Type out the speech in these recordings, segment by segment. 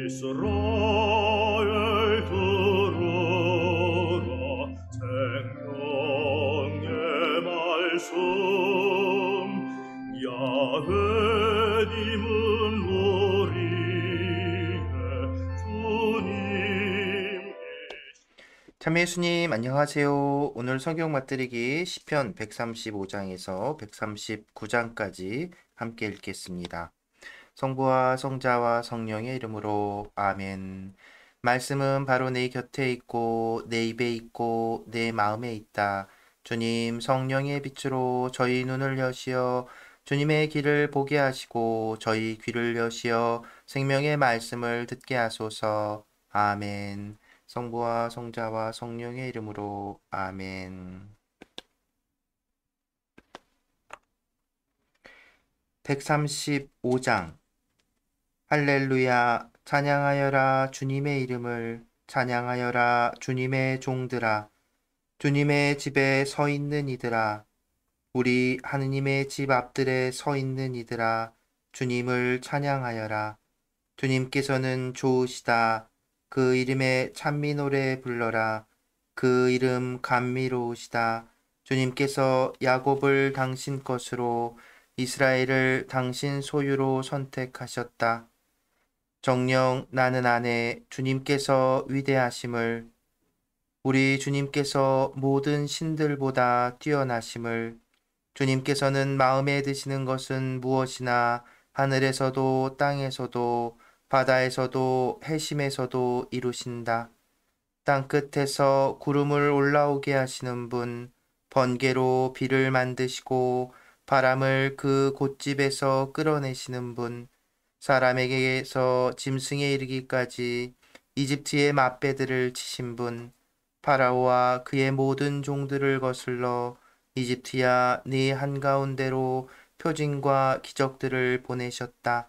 이스라엘 들으라 생명의 말씀 야훼님은 우리의 주님이시다. 참여 예수님 안녕하세요. 오늘 성경 맛들이기 시편 135장에서 139장까지 함께 읽겠습니다. 성부와 성자와 성령의 이름으로 아멘. 말씀은 바로 내 곁에 있고 내 입에 있고 내 마음에 있다. 주님 성령의 빛으로 저희 눈을 여시어 주님의 길을 보게 하시고 저희 귀를 여시어 생명의 말씀을 듣게 하소서. 아멘. 성부와 성자와 성령의 이름으로 아멘. 135장 할렐루야 찬양하여라 주님의 이름을 찬양하여라 주님의 종들아 주님의 집에 서 있는 이들아 우리 하느님의 집 앞들에 서 있는 이들아 주님을 찬양하여라. 주님께서는 좋으시다. 그 이름에 찬미 노래 불러라. 그 이름 감미로우시다. 주님께서 야곱을 당신 것으로 이스라엘을 당신 소유로 선택하셨다. 정녕 나는 아네 주님께서 위대하심을 우리 주님께서 모든 신들보다 뛰어나심을 주님께서는 마음에 드시는 것은 무엇이나 하늘에서도 땅에서도 바다에서도 해심에서도 이루신다. 땅끝에서 구름을 올라오게 하시는 분, 번개로 비를 만드시고 바람을 그 곳집에서 끌어내시는 분, 사람에게서 짐승에 이르기까지 이집트의 맛배들을 치신 분, 파라오와 그의 모든 종들을 거슬러 이집트야 네 한가운데로 표징과 기적들을 보내셨다.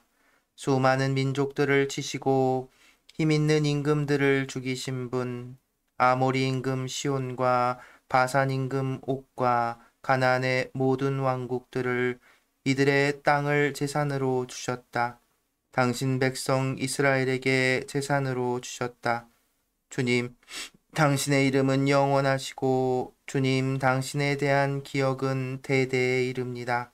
수많은 민족들을 치시고 힘있는 임금들을 죽이신 분, 아모리 임금 시온과 바산 임금 옥과 가나안의 모든 왕국들을 이들의 땅을 제산으로 주셨다. 당신 백성 이스라엘에게 제산으로 주셨다. 주님, 당신의 이름은 영원하시고 주님 당신에 대한 기억은 대대에 이릅니다.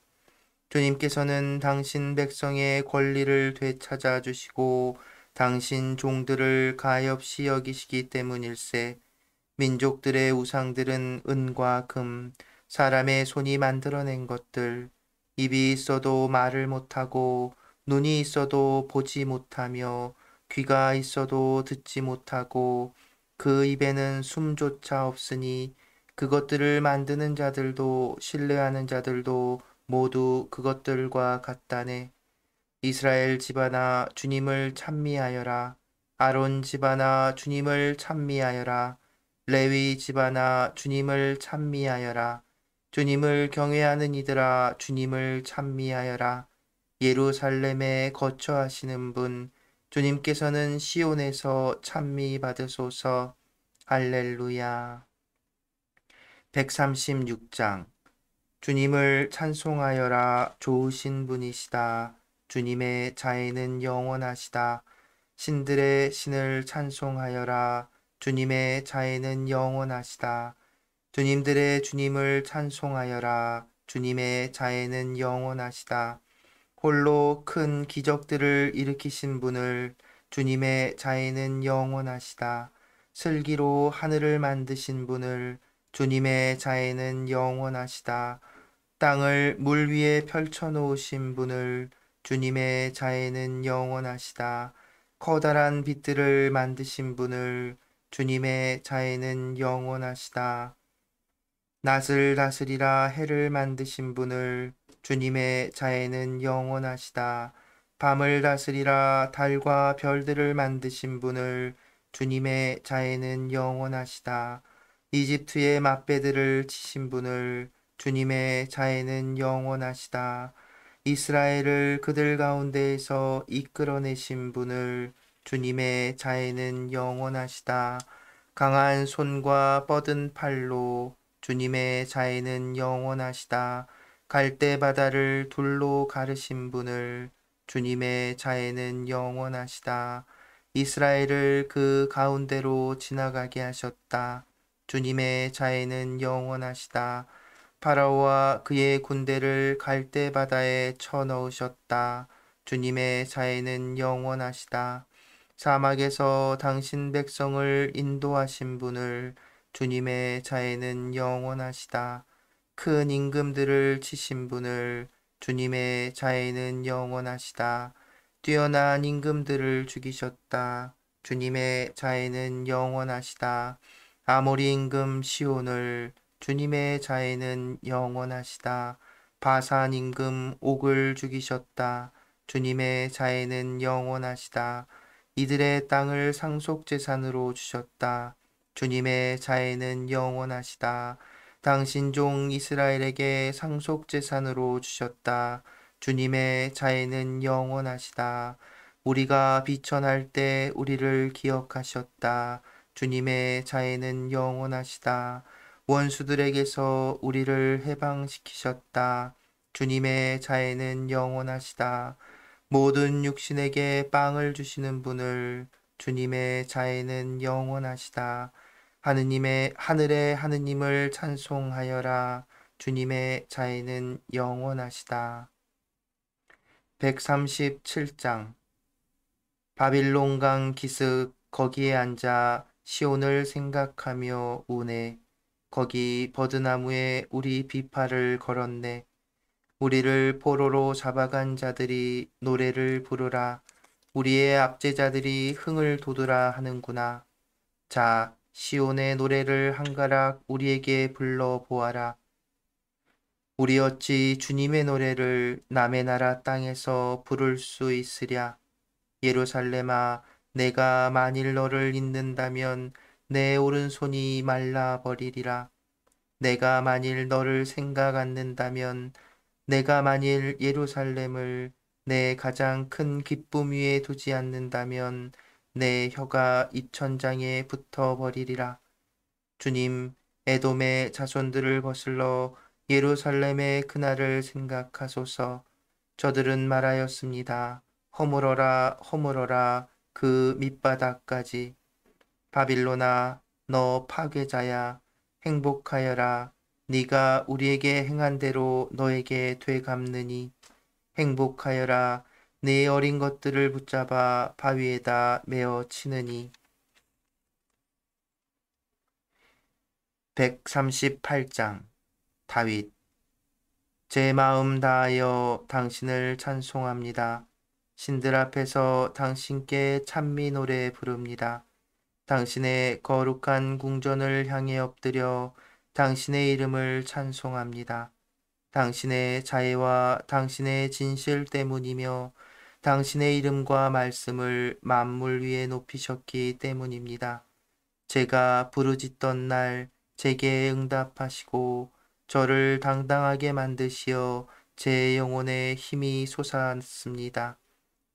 주님께서는 당신 백성의 권리를 되찾아 주시고 당신 종들을 가엾이 여기시기 때문일세. 민족들의 우상들은 은과 금, 사람의 손이 만들어낸 것들, 입이 있어도 말을 못하고 눈이 있어도 보지 못하며 귀가 있어도 듣지 못하고 그 입에는 숨조차 없으니 그것들을 만드는 자들도 신뢰하는 자들도 모두 그것들과 같다네. 이스라엘 집안아 주님을 찬미하여라. 아론 집안아 주님을 찬미하여라. 레위 집안아 주님을 찬미하여라. 주님을 경외하는 이들아 주님을 찬미하여라. 예루살렘에 거처하시는 분 주님께서는 시온에서 찬미 받으소서. 할렐루야. 136장 주님을 찬송하여라. 좋으신 분이시다. 주님의 자애는 영원하시다. 신들의 신을 찬송하여라. 주님의 자애는 영원하시다. 주님들의 주님을 찬송하여라. 주님의 자애는 영원하시다. 홀로 큰 기적들을 일으키신 분을 주님의 자애는 영원하시다. 슬기로 하늘을 만드신 분을 주님의 자애는 영원하시다. 땅을 물 위에 펼쳐 놓으신 분을 주님의 자애는 영원하시다. 커다란 빛들을 만드신 분을 주님의 자애는 영원하시다. 낫을 다스리라 해를 만드신 분을 주님의 자애는 영원하시다. 밤을 다스리라 달과 별들을 만드신 분을 주님의 자애는 영원하시다. 이집트의 맛배들을 치신 분을 주님의 자애는 영원하시다. 이스라엘을 그들 가운데에서 이끌어내신 분을 주님의 자애는 영원하시다. 강한 손과 뻗은 팔로 주님의 자애는 영원하시다. 갈대 바다를 둘로 가르신 분을 주님의 자애는 영원하시다. 이스라엘을 그 가운데로 지나가게 하셨다. 주님의 자애는 영원하시다. 파라오와 그의 군대를 갈대 바다에 쳐넣으셨다. 주님의 자애는 영원하시다. 사막에서 당신 백성을 인도하신 분을 주님의 자애는 영원하시다. 큰 임금들을 치신 분을 주님의 자애는 영원하시다. 뛰어난 임금들을 죽이셨다. 주님의 자애는 영원하시다. 아모리 임금 시온을 주님의 자애는 영원하시다. 바산 임금 옥을 죽이셨다. 주님의 자애는 영원하시다. 이들의 땅을 상속재산으로 주셨다. 주님의 자애는 영원하시다. 당신 종 이스라엘에게 상속재산으로 주셨다. 주님의 자애는 영원하시다. 우리가 비천할 때 우리를 기억하셨다. 주님의 자애는 영원하시다. 원수들에게서 우리를 해방시키셨다. 주님의 자애는 영원하시다. 모든 육신에게 빵을 주시는 분을 주님의 자애는 영원하시다. 하늘의 하느님을 찬송하여라. 주님의 자애는 영원하시다. 137장 바빌론강 기슭 거기에 앉아 시온을 생각하며 우네. 거기 버드나무에 우리 비파를 걸었네. 우리를 포로로 잡아간 자들이 노래를 부르라. 우리의 압제자들이 흥을 돋우라 하는구나. 자, 시온의 노래를 한가락 우리에게 불러 보아라. 우리 어찌 주님의 노래를 남의 나라 땅에서 부를 수 있으랴. 예루살렘아, 내가 만일 너를 잊는다면 내 오른손이 말라버리리라. 내가 만일 너를 생각 않는다면 내가 만일 예루살렘을 내 가장 큰 기쁨 위에 두지 않는다면 내 혀가 입천장에 붙어버리리라. 주님, 에돔의 자손들을 거슬러 예루살렘의 그날을 생각하소서. 저들은 말하였습니다. 허물어라, 허물어라, 그 밑바닥까지. 바빌론아, 너 파괴자야. 행복하여라. 네가 우리에게 행한 대로 너에게 되갚느니. 행복하여라. 네 어린 것들을 붙잡아 바위에다 메어 치느니. 138장 다윗 제 마음 다하여 당신을 찬송합니다. 신들 앞에서 당신께 찬미 노래 부릅니다. 당신의 거룩한 궁전을 향해 엎드려 당신의 이름을 찬송합니다. 당신의 자애와 당신의 진실 때문이며 당신의 이름과 말씀을 만물 위에 높이셨기 때문입니다. 제가 부르짖던 날 제게 응답하시고 저를 당당하게 만드시어 제 영혼에 힘이 솟았습니다.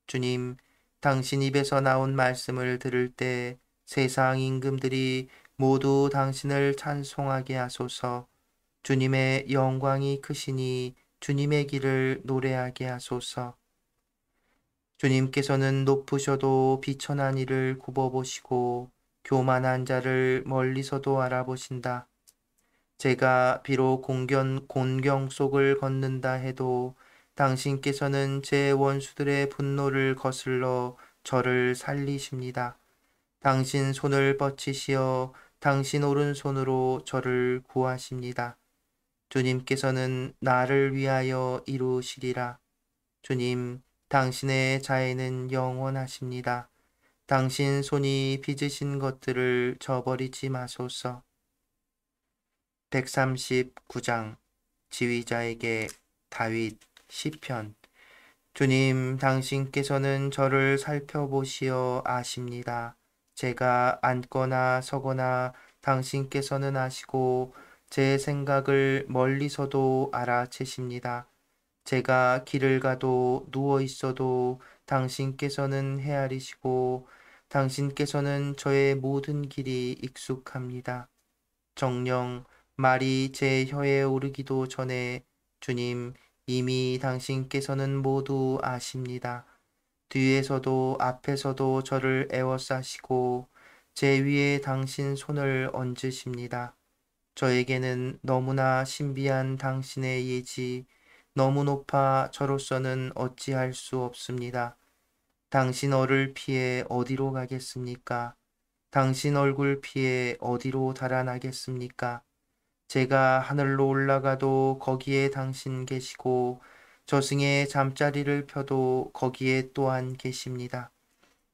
주님, 당신 입에서 나온 말씀을 들을 때 세상 임금들이 모두 당신을 찬송하게 하소서. 주님의 영광이 크시니 주님의 길을 노래하게 하소서. 주님께서는 높으셔도 비천한 이를 굽어보시고 교만한 자를 멀리서도 알아보신다. 제가 비록 곤경 속을 걷는다 해도 당신께서는 제 원수들의 분노를 거슬러 저를 살리십니다. 당신 손을 뻗치시어 당신 오른손으로 저를 구하십니다. 주님께서는 나를 위하여 이루시리라. 주님, 당신의 자애는 영원하십니다. 당신 손이 빚으신 것들을 저버리지 마소서. 139장 지휘자에게 다윗 시편 주님, 당신께서는 저를 살펴보시어 아십니다. 제가 앉거나 서거나 당신께서는 아시고 제 생각을 멀리서도 알아채십니다. 제가 길을 가도 누워 있어도 당신께서는 헤아리시고 당신께서는 저의 모든 길이 익숙합니다. 정녕 말이 제 혀에 오르기도 전에 주님 이미 당신께서는 모두 아십니다. 뒤에서도 앞에서도 저를 에워싸시고 제 위에 당신 손을 얹으십니다. 저에게는 너무나 신비한 당신의 예지, 너무 높아 저로서는 어찌할 수 없습니다. 당신 얼을 피해 어디로 가겠습니까? 당신 얼굴 피해 어디로 달아나겠습니까? 제가 하늘로 올라가도 거기에 당신 계시고 저승에 잠자리를 펴도 거기에 또한 계십니다.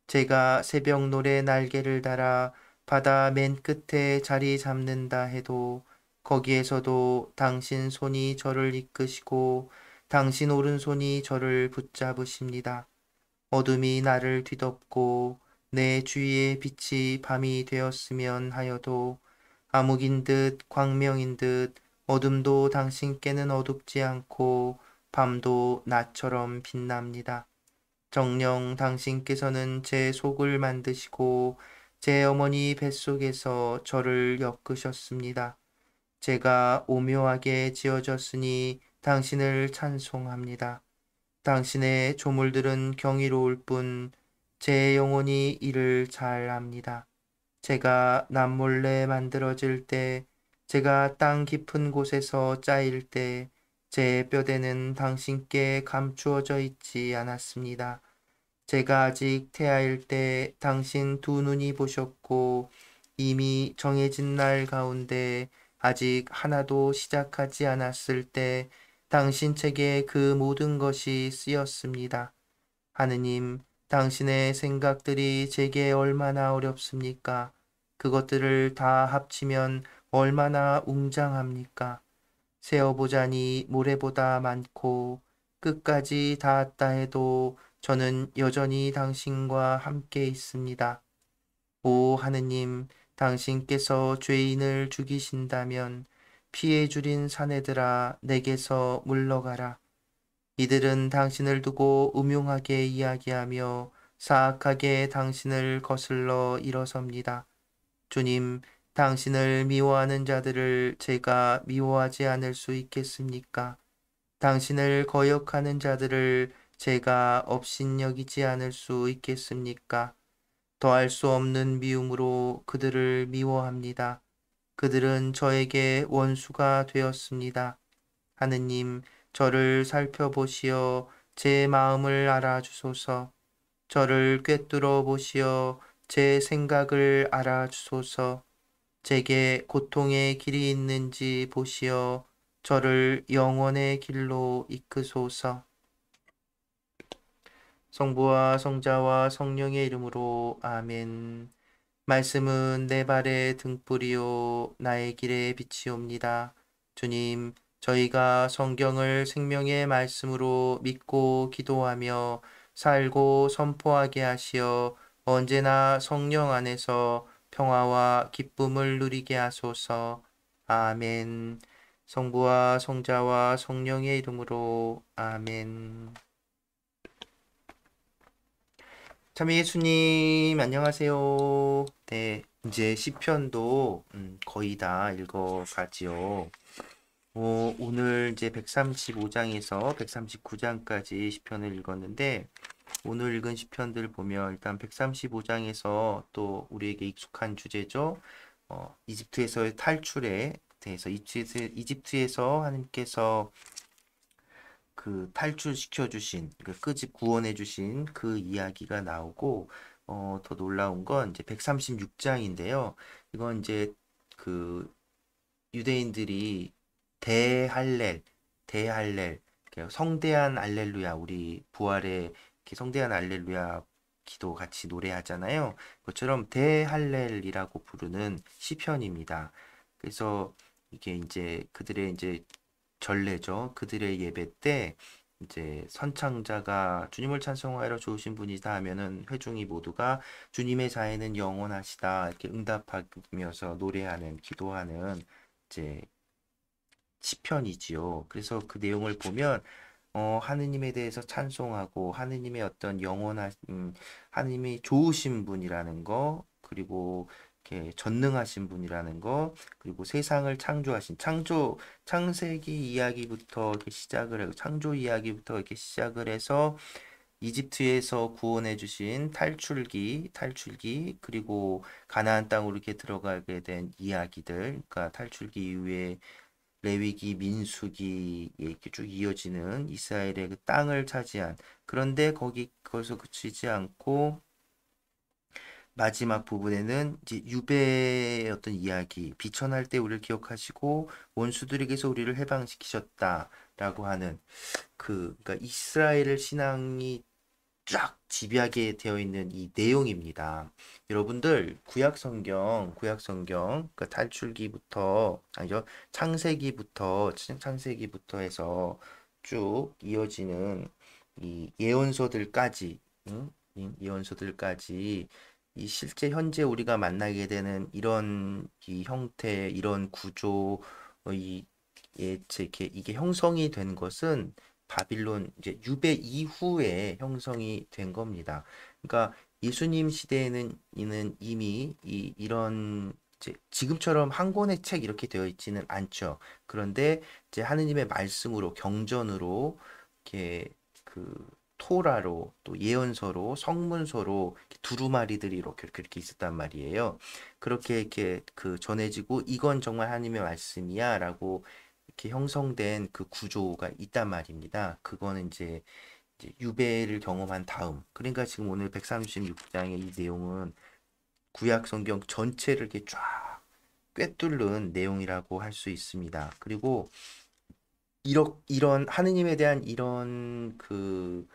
제가 새벽 노래 날개를 달아 바다 맨 끝에 자리 잡는다 해도 거기에서도 당신 손이 저를 이끄시고 당신 오른손이 저를 붙잡으십니다. 어둠이 나를 뒤덮고 내 주위의 빛이 밤이 되었으면 하여도 암흑인 듯 광명인 듯 어둠도 당신께는 어둡지 않고 밤도 낮처럼 빛납니다. 정녕 당신께서는 제 속을 만드시고 제 어머니 뱃속에서 저를 엮으셨습니다. 제가 오묘하게 지어졌으니 당신을 찬송합니다. 당신의 조물들은 경이로울 뿐 제 영혼이 이를 잘 압니다. 제가 남몰래 만들어질 때, 제가 땅 깊은 곳에서 짜일 때, 제 뼈대는 당신께 감추어져 있지 않았습니다. 제가 아직 태아일 때 당신 두 눈이 보셨고, 이미 정해진 날 가운데 아직 하나도 시작하지 않았을 때, 당신 책에 그 모든 것이 쓰였습니다. 하느님, 당신의 생각들이 제게 얼마나 어렵습니까? 그것들을 다 합치면 얼마나 웅장합니까? 세어보자니 모래보다 많고 끝까지 닿았다 해도 저는 여전히 당신과 함께 있습니다. 오 하느님, 당신께서 죄인을 죽이신다면 피해 줄인 사내들아 내게서 물러가라. 이들은 당신을 두고 음흉하게 이야기하며 사악하게 당신을 거슬러 일어섭니다. 주님, 당신을 미워하는 자들을 제가 미워하지 않을 수 있겠습니까? 당신을 거역하는 자들을 제가 업신여기지 않을 수 있겠습니까? 더할 수 없는 미움으로 그들을 미워합니다. 그들은 저에게 원수가 되었습니다. 하느님, 저를 살펴보시어 제 마음을 알아주소서. 저를 꿰뚫어 보시어 제 생각을 알아주소서. 제게 고통의 길이 있는지 보시어 저를 영원의 길로 이끄소서. 성부와 성자와 성령의 이름으로 아멘. 말씀은 내 발의 등불이요 나의 길의 빛이옵니다. 주님, 저희가 성경을 생명의 말씀으로 믿고 기도하며 살고 선포하게 하시어 언제나 성령 안에서 평화와 기쁨을 누리게 하소서. 아멘. 성부와 성자와 성령의 이름으로 아멘. 참 예수님 안녕하세요. 네, 이제 시편도 거의 다 읽어가지요. 오늘 이제 135장에서 139장까지 시편을 읽었는데 오늘 읽은 시편들 보면 일단 135장에서 또 우리에게 익숙한 주제죠. 이집트에서의 탈출에 대해서 이집트에서 하나님께서 그 탈출시켜 주신, 그 끄집 구원해 주신 그 이야기가 나오고, 더 놀라운 건 이제 136장인데요. 이건 이제 그 유대인들이 대할렐, 대할렐, 성대한 알렐루야, 우리 부활의 이렇게 성대한 알렐루야 기도 같이 노래하잖아요. 그것처럼 대할렐이라고 부르는 시편입니다. 그래서 이게 이제 그들의 이제 전례죠. 그들의 예배 때 이제 선창자가 주님을 찬송하여 좋으신 분이다 하면은 회중이 모두가 주님의 자애는 영원하시다 이렇게 응답하면서 노래하는 기도하는 이제 시편이지요. 그래서 그 내용을 보면 하느님에 대해서 찬송하고 하느님의 어떤 영원한 하느님이 좋으신 분이라는 거 그리고 이렇게 전능하신 분이라는 거 그리고 세상을 창조하신 창세기 이야기부터 이렇게 시작을 해서 창조 이야기부터 이렇게 시작을 해서 이집트에서 구원해 주신 탈출기, 그리고 가나안 땅으로 이렇게 들어가게 된 이야기들, 그러니까 탈출기 이후에 레위기, 민수기 이렇게 쭉 이어지는 이스라엘의 그 땅을 차지한 그런데 거기서 그치지 않고 마지막 부분에는 이제 유배의 어떤 이야기, 비천할 때 우리를 기억하시고 원수들에게서 우리를 해방시키셨다라고 하는 그러니까 이스라엘 신앙이 쫙 집약이 되어 있는 이 내용입니다. 여러분들 구약 성경 그 탈출기부터 아니죠 창세기부터 해서 쭉 이어지는 이 예언서들까지, 이 예언서들까지 이 실제 현재 우리가 만나게 되는 이런 이 형태, 이런 구조, 이 이게 형성이 된 것은 바빌론 이제 유배 이후에 형성이 된 겁니다. 그러니까 예수님 시대에는 이는 이미 이런 이제 지금처럼 한 권의 책 이렇게 되어 있지는 않죠. 그런데 이제 하느님의 말씀으로 경전으로 이렇게 그 토라로 또 예언서로 성문서로 이렇게 두루마리들이 이렇게 있었단 말이에요. 그렇게 이렇게 그 전해지고 이건 정말 하나님의 말씀이야라고 이렇게 형성된 그 구조가 있단 말입니다. 그거는 이제 유배를 경험한 다음. 그러니까 지금 오늘 136장의 이 내용은 구약 성경 전체를 이렇게 쫙 꿰뚫는 내용이라고 할 수 있습니다. 그리고 이런 하느님에 대한 이런 그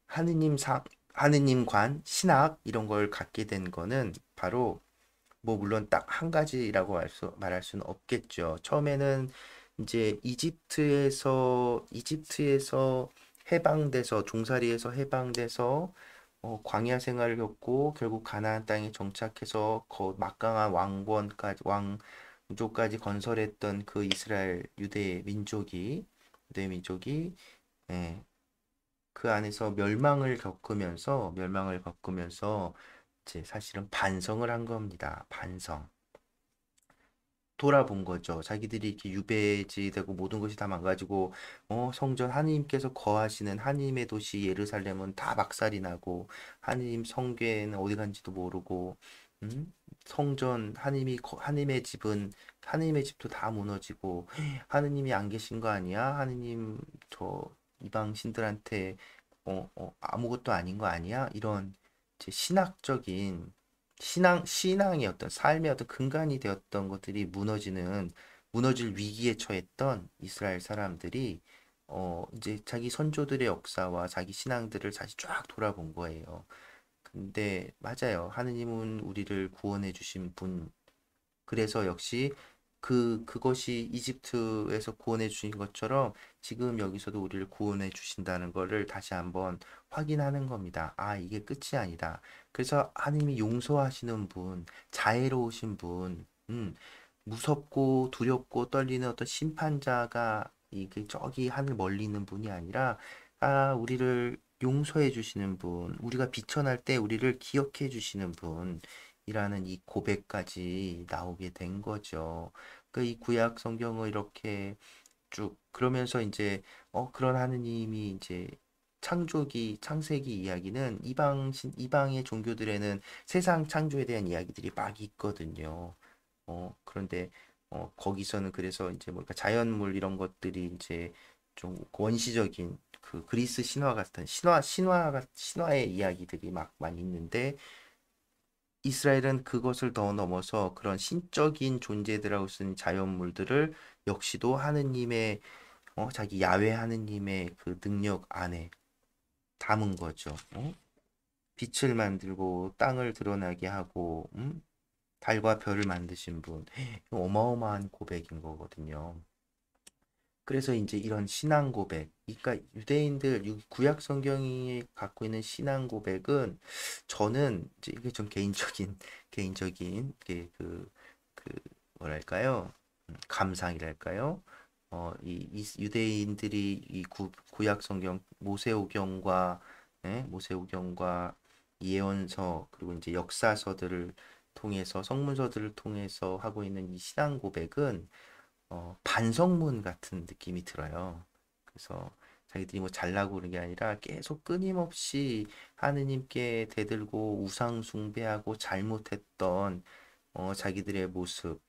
하느님상 하느님관 신학 이런 걸 갖게 된 거는 바로 뭐 물론 딱 한 가지라고 말할 수는 없겠죠. 처음에는 이제 이집트에서 해방돼서 종살이에서 해방돼서 광야 생활을 겪고 결국 가나안 땅에 정착해서 막강한 왕조까지 건설했던 그 이스라엘 유대 민족이 예, 그 안에서 멸망을 겪으면서 이제 사실은 반성을 한 겁니다. 반성. 돌아본 거죠. 자기들이 이렇게 유배지 되고 모든 것이 다 망가지고 성전 하느님께서 거하시는 하느님의 도시 예루살렘은 다 박살이 나고 하느님 성궤는 어디 간지도 모르고 성전 하느님의 집도 다 무너지고 하느님이 안 계신 거 아니야? 하느님 저 이방 신들한테 아무것도 아닌 거 아니야? 이런 제 신앙의 어떤 삶의 어떤 근간이 되었던 것들이 무너질 위기에 처했던 이스라엘 사람들이 이제 자기 선조들의 역사와 자기 신앙들을 다시 쫙 돌아본 거예요. 근데 맞아요. 하느님은 우리를 구원해 주신 분. 그래서 역시 그것이 이집트에서 구원해 주신 것처럼 지금 여기서도 우리를 구원해 주신다는 것을 다시 한번 확인하는 겁니다. 아, 이게 끝이 아니다. 그래서 하나님이 용서하시는 분, 자애로우신 분, 무섭고 두렵고 떨리는 어떤 심판자가 이게 저기 하늘 멀리 있는 분이 아니라 우리를 용서해 주시는 분, 우리가 비천할 때 우리를 기억해 주시는 분이라는 이 고백까지 나오게 된 거죠. 그 이 구약 성경을 이렇게 쭉 그러면서 이제 그런 하느님이 이제 창세기 이야기는 이방의 종교들에는 세상 창조에 대한 이야기들이 막 있거든요. 그런데 거기서는 그래서 이제 뭐까 자연물 이런 것들이 이제 좀 원시적인 그 그리스 신화 같은 신화의 이야기들이 막 많이 있는데 이스라엘은 그것을 더 넘어서 그런 신적인 존재들하고 쓴 자연물들을 역시도 하느님의 자기 야훼 하느님의 그 능력 안에 담은 거죠. 빛을 만들고 땅을 드러나게 하고 달과 별을 만드신 분. 어마어마한 고백인 거거든요. 그래서 이제 이런 신앙 고백, 그러니까 유대인들 구약 성경이 갖고 있는 신앙 고백은 저는 이제 이게 좀 개인적인 그 뭐랄까요? 감상이랄까요? 이 유대인들이 이 구약 성경 모세오경과 예언서 그리고 이제 역사서들을 통해서 성문서들을 통해서 하고 있는 이 신앙 고백은 반성문 같은 느낌이 들어요. 그래서 자기들이 뭐 잘나고 그런 게 아니라 계속 끊임없이 하느님께 대들고 우상 숭배하고 잘못했던 자기들의 모습을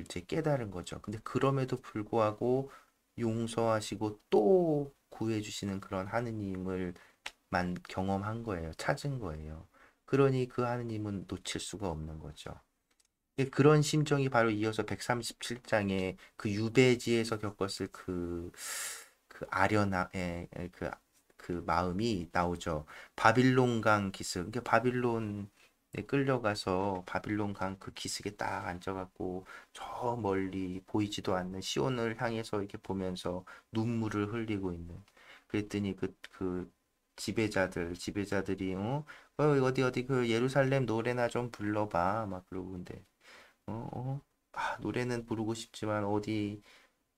이제 깨달은 거죠. 근데 그럼에도 불구하고 용서하시고 또 구해주시는 그런 하느님을 만 경험한 거예요. 찾은 거예요. 그러니 그 하느님은 놓칠 수가 없는 거죠. 그런 심정이 바로 이어서 137장에 그 유배지에서 겪었을 그 아련함의 그 마음이 나오죠. 바빌론 강 기슭. 그러니까 바빌론에 끌려가서 바빌론 강 그 기슭에 딱 앉아갖고 저 멀리 보이지도 않는 시온을 향해서 이렇게 보면서 눈물을 흘리고 있는. 그랬더니 그 지배자들이 어디 그 예루살렘 노래나 좀 불러봐 막 그러고 근데 어, 어, 노래는 부르고 싶지만 어디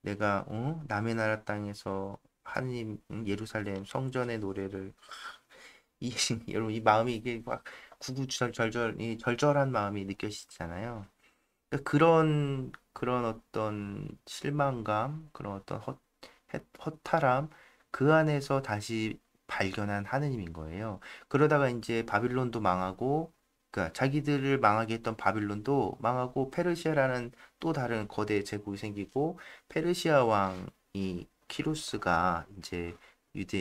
내가 남의 나라 땅에서 하느님 예루살렘 성전의 노래를 이 여러분 이 마음이 이게 막 구구절절 이 절절한 마음이 느껴지잖아요. 그러니까 그런 어떤 실망감, 그런 어떤 허탈함 그 안에서 다시 발견한 하느님인 거예요. 그러다가 이제 바빌론도 망하고 그러니까 자기들을 망하게 했던 바빌론도 망하고 페르시아라는 또 다른 거대 제국이 생기고 페르시아 왕이 키루스가 이제 유대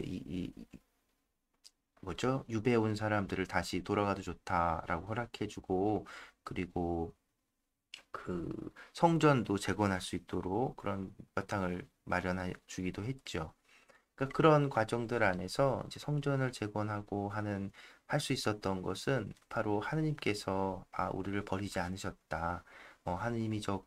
뭐죠? 유배 온 사람들을 다시 돌아가도 좋다라고 허락해주고 그리고 그 성전도 재건할 수 있도록 그런 바탕을 마련해 주기도 했죠. 그러니까 그런 과정들 안에서 이제 성전을 재건하고 하는 할 수 있었던 것은 바로 하느님께서 우리를 버리지 않으셨다. 하느님이 저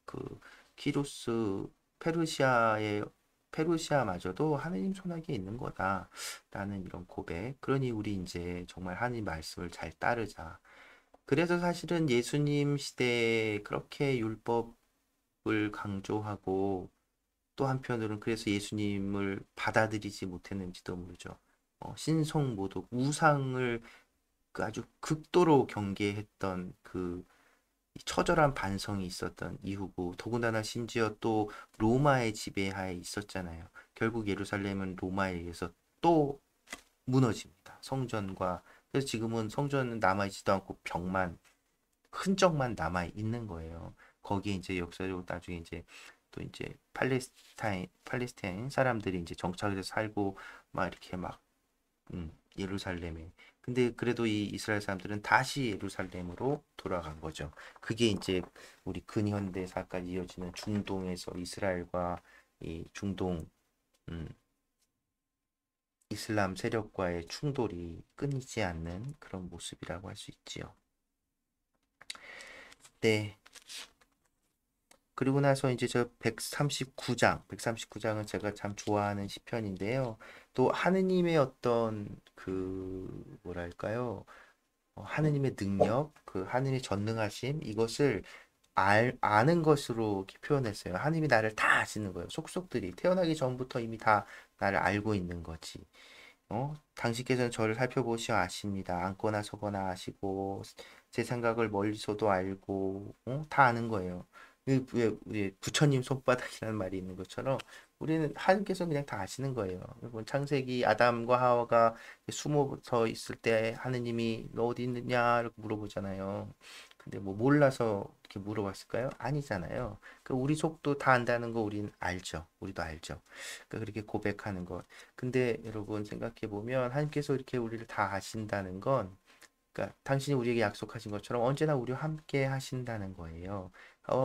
그 키루스 페르시아의 페르시아마저도 하느님 손아귀에 있는 거다라는 이런 고백. 그러니 우리 이제 정말 하느님 말씀을 잘 따르자. 그래서 사실은 예수님 시대에 그렇게 율법을 강조하고 또 한편으로는 그래서 예수님을 받아들이지 못했는지도 모르죠. 신성모독, 우상을 그 아주 극도로 경계했던 그 처절한 반성이 있었던 이후고 더군다나 심지어 또 로마의 지배하에 있었잖아요. 결국 예루살렘은 로마에 의해서 또 무너집니다. 성전과 그래서 지금은 성전은 남아있지도 않고 벽만 흔적만 남아 있는 거예요. 거기에 이제 역사적으로 나중에 이제 또 이제 팔레스타인 사람들이 이제 정착해서 살고 막 이렇게 막 예루살렘에 근데 그래도 이 이스라엘 사람들은 다시 예루살렘으로 돌아간 거죠. 그게 이제 우리 근현대사까지 이어지는 중동에서 이스라엘과 이 중동 음, 이슬람 세력과의 충돌이 끊이지 않는 그런 모습이라고 할 수 있지요. 네. 그리고 나서 이제 저 139장은 제가 참 좋아하는 시편인데요. 또 하느님의 어떤 그 뭐랄까요? 하느님의 능력, 그 하느님의 전능하심 이것을 아는 것으로 이렇게 표현했어요. 하느님이 나를 다 아시는 거예요. 속속들이 태어나기 전부터 이미 다 나를 알고 있는 거지. 당신께서는 저를 살펴보시어 아십니다. 앉거나 서거나 아시고 제 생각을 멀리서도 알고 다 아는 거예요. 왜 부처님 손바닥이라는 말이 있는 것처럼 우리는 하나님께서 그냥 다 아시는 거예요. 여러분 창세기 아담과 하와가 숨어서 있을 때 하느님이 너 어디 있느냐 이렇게 물어보잖아요. 근데 뭐 몰라서 이렇게 물어봤을까요? 아니잖아요. 그 우리 속도 다 안다는 거 우리는 알죠. 우리도 알죠. 그렇게 고백하는 것. 근데 여러분 생각해 보면 하나님께서 이렇게 우리를 다 아신다는 건 그러니까 당신이 우리에게 약속하신 것처럼 언제나 우리와 함께 하신다는 거예요.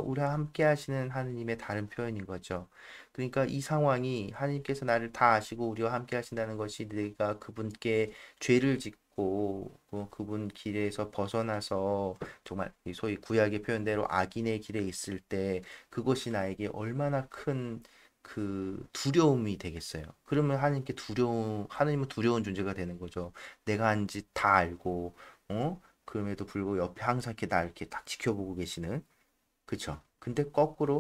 우리와 함께 하시는 하느님의 다른 표현인 거죠. 그러니까 이 상황이 하느님께서 나를 다 아시고 우리와 함께 하신다는 것이 내가 그분께 죄를 짓고 그분 길에서 벗어나서 정말 소위 구약의 표현대로 악인의 길에 있을 때 그것이 나에게 얼마나 큰 그 두려움이 되겠어요. 그러면 하나님은 두려운 존재가 되는 거죠. 내가 한 짓 다 알고, 그럼에도 불구하고 옆에 항상 이렇게 나 이렇게 딱 지켜보고 계시는, 그쵸? 근데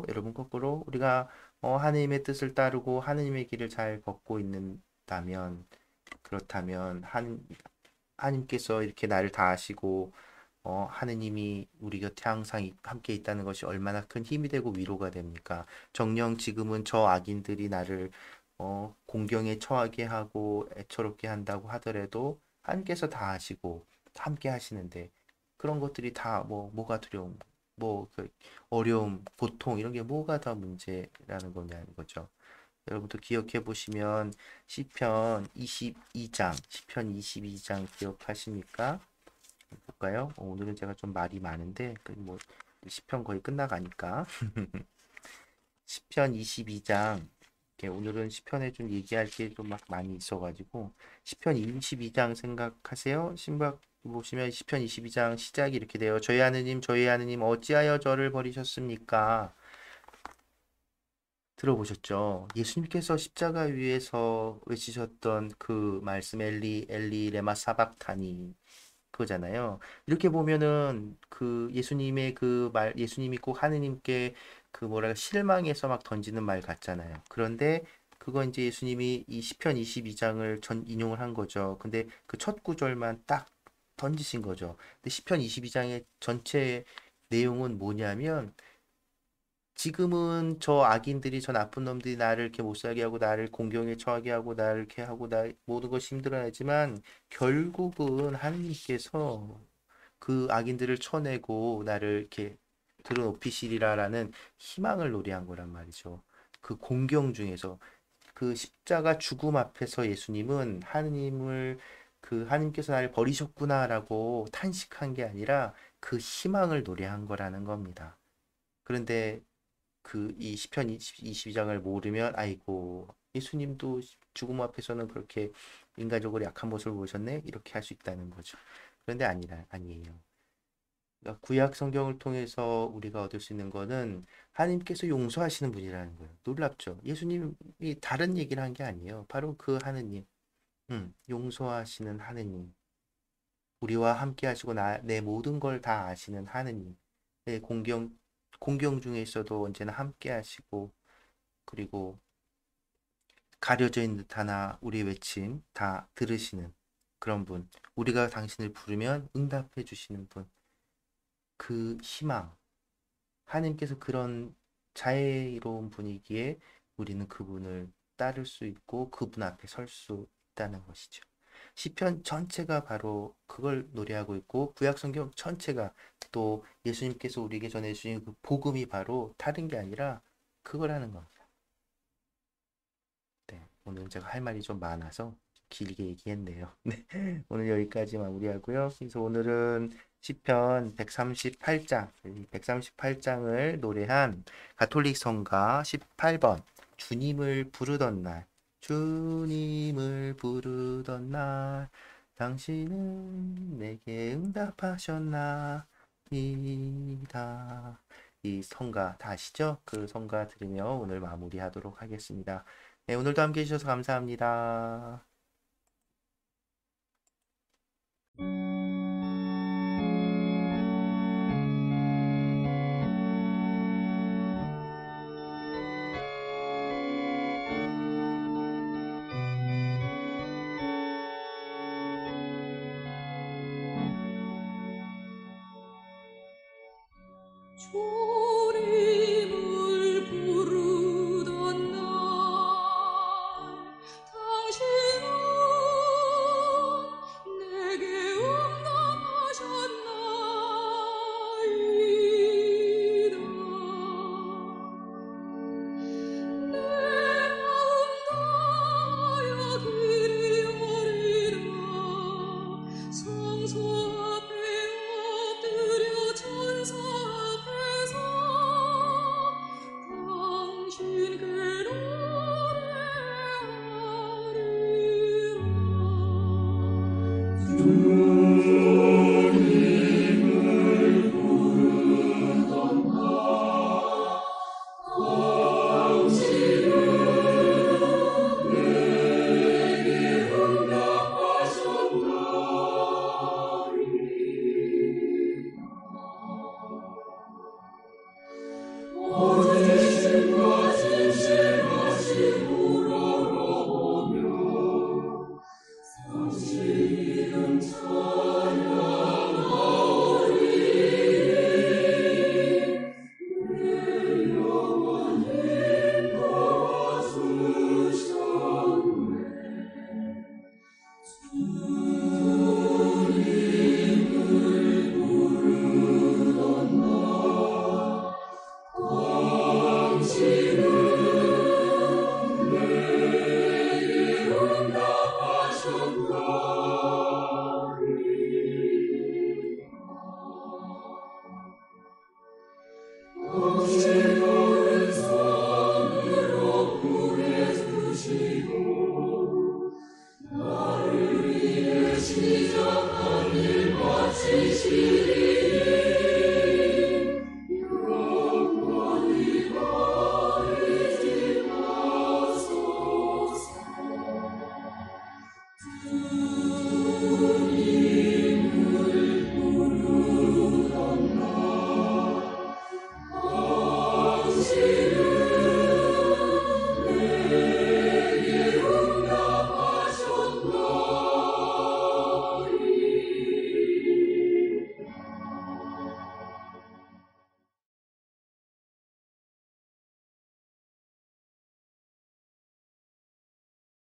여러분 거꾸로 우리가 하느님의 뜻을 따르고 하느님의 길을 잘 걷고 있는다면, 그렇다면 하느님께서 이렇게 나를 다 아시고 하느님이 우리 곁에 항상 함께 있다는 것이 얼마나 큰 힘이 되고 위로가 됩니까? 정녕 지금은 저 악인들이 나를 공경에 처하게 하고 애처롭게 한다고 하더라도 하나님께서 다 아시고 함께 하시는데 그런 것들이 다 뭐가 두려움, 그 어려움, 고통 이런 게 뭐가 다 문제라는 거냐는 거죠. 여러분도 기억해 보시면 시편 22장 기억하십니까? 볼까요? 오늘은 제가 좀 말이 많은데 시편 거의 끝나가니까 시편 22장 오늘은 시편에 좀 얘기할 게 좀 막 많이 있어가지고 시편 22장 생각하세요. 신박 보시면 시편 22장 시작이 이렇게 돼요. 저희 하느님 어찌하여 저를 버리셨습니까? 들어보셨죠? 예수님께서 십자가 위에서 외치셨던 그 말씀 엘리 엘리 레마 사박타니 그거잖아요. 이렇게 보면은 그 예수님의 그 말, 예수님이 꼭 하느님께 그 뭐랄까 실망해서 막 던지는 말 같잖아요. 그런데 그거 이제 예수님이 이 시편 22장을 전 인용을 한 거죠. 근데 그 첫 구절만 딱 던지신 거죠. 근데 시편 22장의 전체 내용은 뭐냐면 지금은 저 악인들이 저 나쁜 놈들이 나를 이렇게 못 살게 하고 나를 공경에 처하게 하고 나를 이렇게 하고 나 모든 것이 힘들어하지만 결국은 하느님께서 그 악인들을 쳐내고 나를 이렇게 들어높이시리라라는 희망을 노래한 거란 말이죠. 그 공경 중에서 그 십자가 죽음 앞에서 예수님은 하느님께서 나를 버리셨구나라고 탄식한 게 아니라 그 희망을 노래한 거라는 겁니다. 그런데 이 시편 22장을 모르면 아이고 예수님도 죽음 앞에서는 그렇게 인간적으로 약한 모습을 보셨네 이렇게 할 수 있다는 거죠. 그런데 아니에요. 그러니까 구약 성경을 통해서 우리가 얻을 수 있는 거는 하나님께서 용서하시는 분이라는 거예요. 놀랍죠? 예수님이 다른 얘기를 한 게 아니에요. 바로 그 하느님, 용서하시는 하느님, 우리와 함께 하시고 내 모든 걸 다 아시는 하느님, 내 공경 중에 있어도 언제나 함께 하시고 그리고 가려져 있는 듯 하나 우리의 외침 다 들으시는 그런 분, 우리가 당신을 부르면 응답해 주시는 분, 그 희망, 하나님께서 그런 자애로운 분위기에 우리는 그분을 따를 수 있고 그분 앞에 설 수 있다는 것이죠. 시편 전체가 바로 그걸 노래하고 있고 구약 성경 전체가 또 예수님께서 우리에게 전해주신 그 복음이 바로 다른 게 아니라 그거라는 겁니다. 네, 오늘 제가 할 말이 좀 많아서 길게 얘기했네요. 네, 오늘 여기까지 마무리하고요. 그래서 오늘은 시편 138장, 138장을 노래한 가톨릭 성가 18번 주님을 부르던 날, 주님을 부르던 날, 당신은 내게 응답하셨나이다. 이 성가 다 아시죠? 그 성가 들으며 오늘 마무리하도록 하겠습니다. 네, 오늘도 함께 해주셔서 감사합니다. 주님을 부르던 날 당신은 내게 응답하셨나이다. 내 마음 다하여 드리오리라. 성소 앞에 엎드려 천사 앞에서 당신께 우러러오며 당신은 찬양 주님